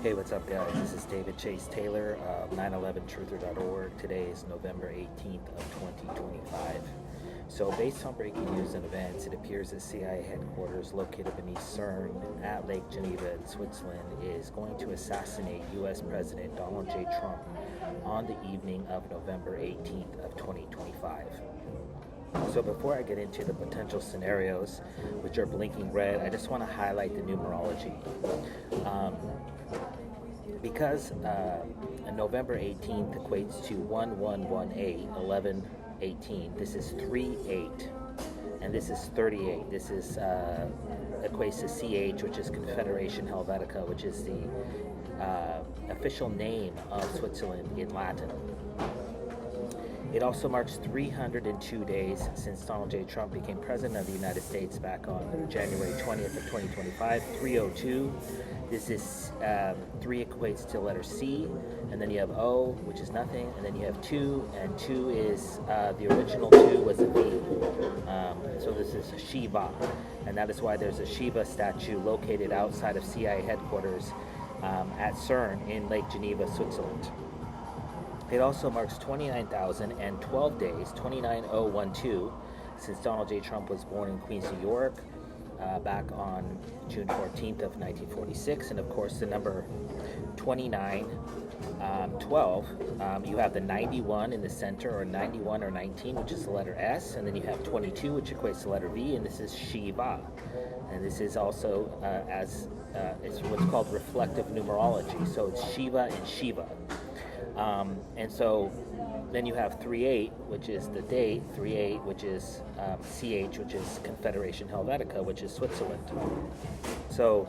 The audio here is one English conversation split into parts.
Hey, what's up, guys? This is David Chase Taylor of 911truther.org. Today is November 18th of 2025. So based on breaking news and events, it appears that CIA headquarters located beneath CERN at Lake Geneva in Switzerland is going to assassinate U.S. President Donald J. Trump on the evening of November 18th of 2025. So before I get into the potential scenarios, which are blinking red, I just want to highlight the numerology. Because November 18th equates to 1118, 1118, this is 38, and this is 38. This is equates to CH, which is Confederation Helvetica, which is the official name of Switzerland in Latin. It also marks 302 days since Donald J. Trump became president of the United States back on January 20th of 2025. 302. This is 3 equates to the letter C, and then you have O, which is nothing, and then you have 2, and 2 is the original 2 was a V. So this is Shiva, and that is why there's a Shiva statue located outside of CIA headquarters at CERN in Lake Geneva, Switzerland. It also marks 29,012 days, 29012, since Donald J. Trump was born in Queens, New York, back on June 14th of 1946. And of course, the number 2912, you have the 91 in the center, or 91 or 19, which is the letter S, and then you have 22, which equates to the letter V, and this is Shiva. And this is also it's what's called reflective numerology. So it's Shiva and Shiva. And so then you have 38, which is the date, 38, which is CH, which is Confederation Helvetica, which is Switzerland. So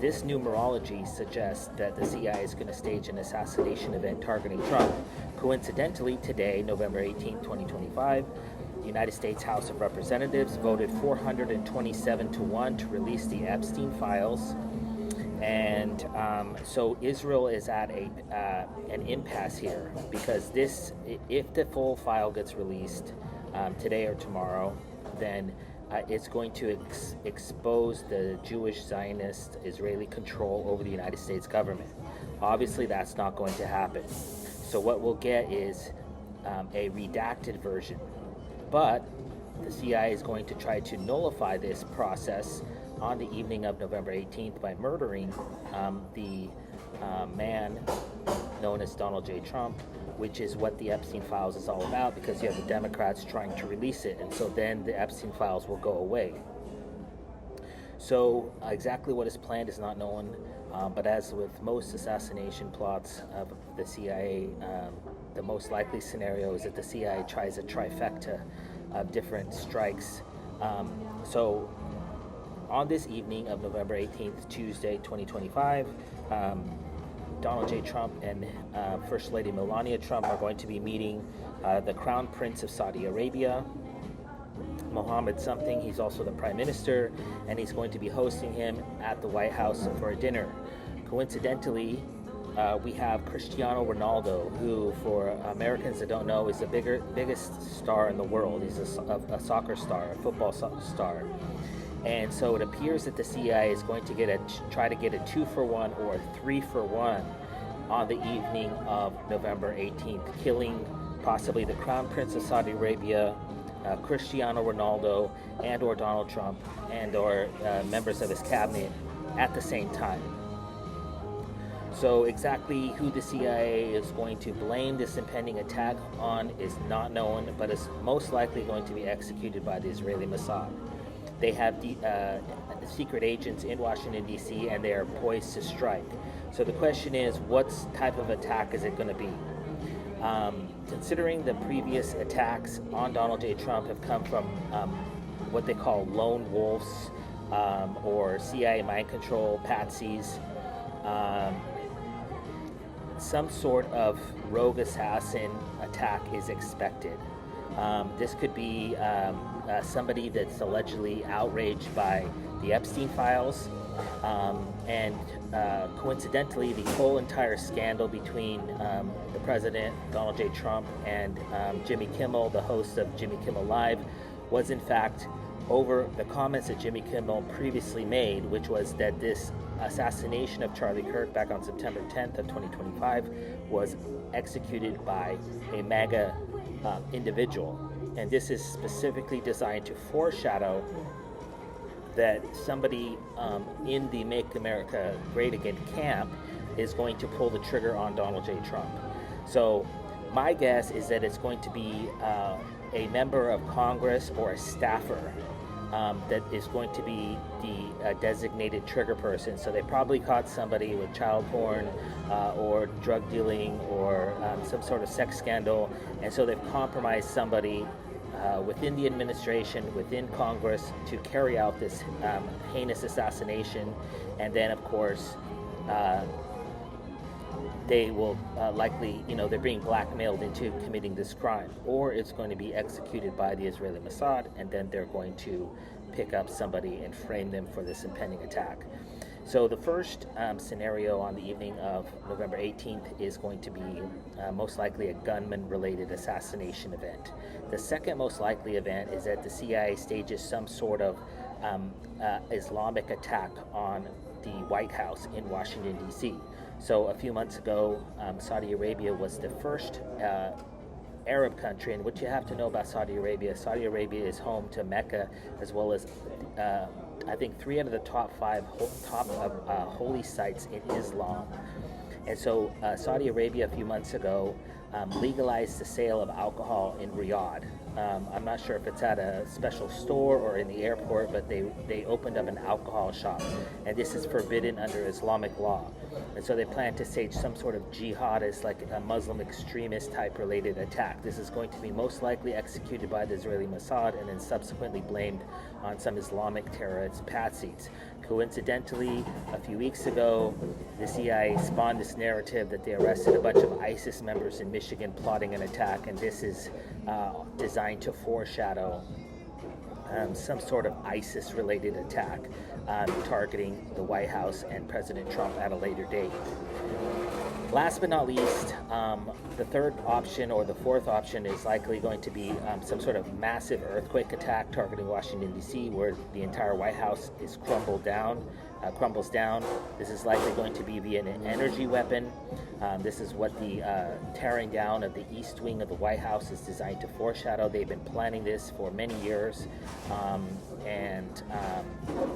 this numerology suggests that the CIA is going to stage an assassination event targeting Trump. Coincidentally, today, November 18, 2025, the United States House of Representatives voted 427 to 1 to release the Epstein files. And so Israel is at an impasse here, because if the full file gets released today or tomorrow, then it's going to expose the Jewish Zionist Israeli control over the United States government. Obviously, that's not going to happen. So what we'll get is a redacted version. But the CIA is going to try to nullify this process on the evening of November 18th by murdering the man known as Donald J. Trump, which is what the Epstein files is all about, because you have the Democrats trying to release it, and so then the Epstein files will go away. So exactly what is planned is not known, but as with most assassination plots of the CIA, the most likely scenario is that the CIA tries a trifecta of different strikes. So on this evening of November 18th, Tuesday, 2025, Donald J. Trump and First Lady Melania Trump are going to be meeting the Crown Prince of Saudi Arabia, Mohammed something. He's also the Prime Minister, and he's going to be hosting him at the White House for a dinner. Coincidentally, we have Cristiano Ronaldo, who, for Americans that don't know, is the biggest star in the world. He's a soccer star, a football star. And so it appears that the CIA is going to try to get a 2-for-1 or a 3-for-1 on the evening of November 18th, killing possibly the Crown Prince of Saudi Arabia, Cristiano Ronaldo, and or Donald Trump, and or members of his cabinet at the same time. So exactly who the CIA is going to blame this impending attack on is not known, but is most likely going to be executed by the Israeli Mossad. They have secret agents in Washington, D.C., and they are poised to strike. So the question is, what type of attack is it going to be? Considering the previous attacks on Donald J. Trump have come from what they call lone wolves or CIA mind control patsies, some sort of rogue assassin attack is expected. This could be somebody that's allegedly outraged by the Epstein files, and coincidentally, the whole entire scandal between the president, Donald J. Trump, and Jimmy Kimmel, the host of Jimmy Kimmel Live, was in fact over the comments that Jimmy Kimmel previously made, which was that this assassination of Charlie Kirk back on September 10th of 2025 was executed by a MAGA individual. And this is specifically designed to foreshadow that somebody in the Make America Great Again camp is going to pull the trigger on Donald J. Trump. So my guess is that it's going to be a member of Congress or a staffer that is going to be the designated trigger person. So they probably caught somebody with child porn or drug dealing or some sort of sex scandal, and so they've compromised somebody within the administration, within Congress, to carry out this heinous assassination. And then, of course, they will likely, they're being blackmailed into committing this crime, or it's going to be executed by the Israeli Mossad, and then they're going to pick up somebody and frame them for this impending attack. So the first scenario on the evening of November 18th is going to be most likely a gunman-related assassination event. The second most likely event is that the CIA stages some sort of Islamic attack on the White House in Washington, D.C. So a few months ago, Saudi Arabia was the first Arab country, and what you have to know about Saudi Arabia is home to Mecca, as well as I think 3 out of the top 5 holy sites in Islam. And so Saudi Arabia a few months ago legalized the sale of alcohol in Riyadh. I'm not sure if it's at a special store or in the airport, but they opened up an alcohol shop, and this is forbidden under Islamic law. And so they plan to stage some sort of jihadist, like a Muslim extremist type related attack. This is going to be most likely executed by the Israeli Mossad and then subsequently blamed on some Islamic terrorist patsies. Coincidentally, a few weeks ago, the CIA spawned this narrative that they arrested a bunch of ISIS members in Michigan plotting an attack, and this is designed to foreshadow some sort of ISIS-related attack targeting the White House and President Trump at a later date. Last but not least, the third option or the fourth option is likely going to be some sort of massive earthquake attack targeting Washington, D.C., where the entire White House is crumbles down. This is likely going to be via an energy weapon. This is what the tearing down of the East Wing of the White House is designed to foreshadow. They've been planning this for many years.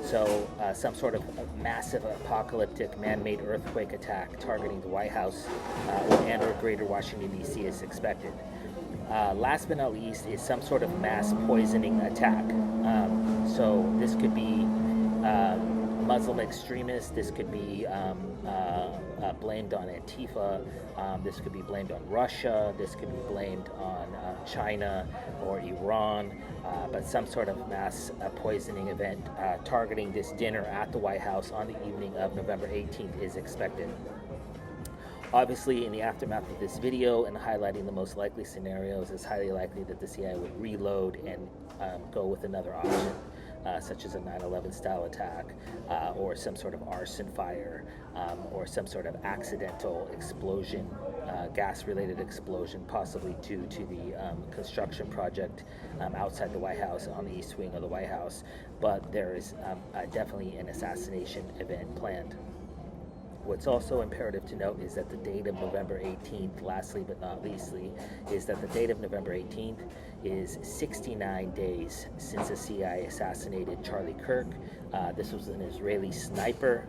So some sort of massive apocalyptic man-made earthquake attack targeting the White House and or greater Washington, D.C. is expected. Last but not least is some sort of mass poisoning attack. So this could be Muslim extremists, this could be blamed on Antifa, this could be blamed on Russia, this could be blamed on China or Iran, but some sort of mass poisoning event targeting this dinner at the White House on the evening of November 18th is expected. Obviously, in the aftermath of this video and highlighting the most likely scenarios, it's highly likely that the CIA would reload and go with another option. Such as a 9/11 style attack, or some sort of arson fire, or some sort of accidental explosion, gas-related explosion, possibly due to the construction project outside the White House on the East Wing of the White House. But there is definitely an assassination event planned. What's also imperative to note is that the date of November 18th, lastly but not leastly, is that the date of November 18th is 69 days since the CIA assassinated Charlie Kirk. This was an Israeli sniper,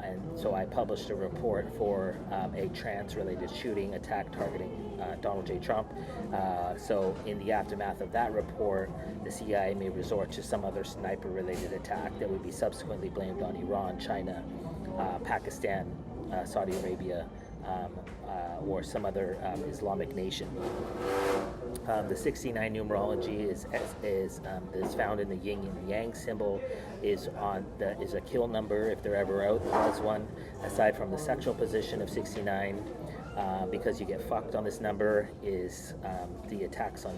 and so I published a report for a trans-related shooting attack targeting Donald J. Trump. So in the aftermath of that report, the CIA may resort to some other sniper-related attack that would be subsequently blamed on Iran, China, Pakistan, Saudi Arabia, or some other Islamic nation. The 69 numerology is found in the yin and yang symbol, is a kill number if there ever was one, aside from the sexual position of 69. Because you get fucked on this number is the attacks on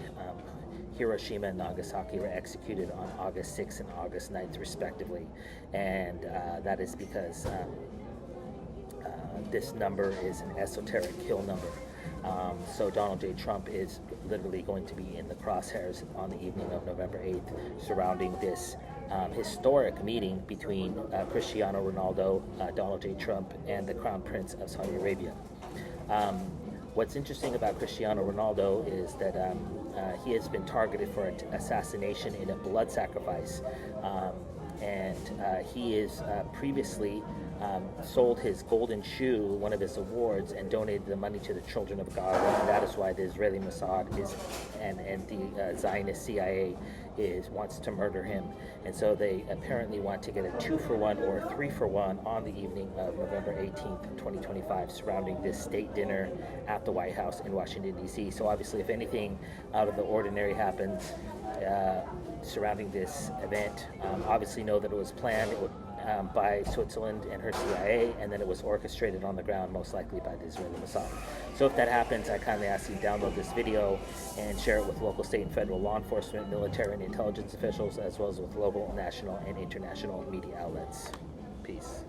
Hiroshima and Nagasaki were executed on August 6th and August 9th respectively, and that is because this number is an esoteric kill number. So Donald J. Trump is literally going to be in the crosshairs on the evening of November 8th surrounding this historic meeting between Cristiano Ronaldo, Donald J. Trump, and the Crown Prince of Saudi Arabia. What's interesting about Cristiano Ronaldo is that he has been targeted for assassination in a blood sacrifice, and he is previously sold his golden shoe, one of his awards, and donated the money to the Children of God, and that is why the Israeli Mossad is and the Zionist CIA wants to murder him, and so they apparently want to get a 2-for-1 or a 3-for-1 on the evening of November 18th, 2025, surrounding this state dinner at the White House in Washington, D.C. So obviously, if anything out of the ordinary happens surrounding this event, obviously know that it was planned by Switzerland and her CIA, and then it was orchestrated on the ground, most likely by the Israeli Mossad. So if that happens, I kindly ask you to download this video and share it with local, state, and federal law enforcement, military, and intelligence officials, as well as with local, national, and international media outlets. Peace.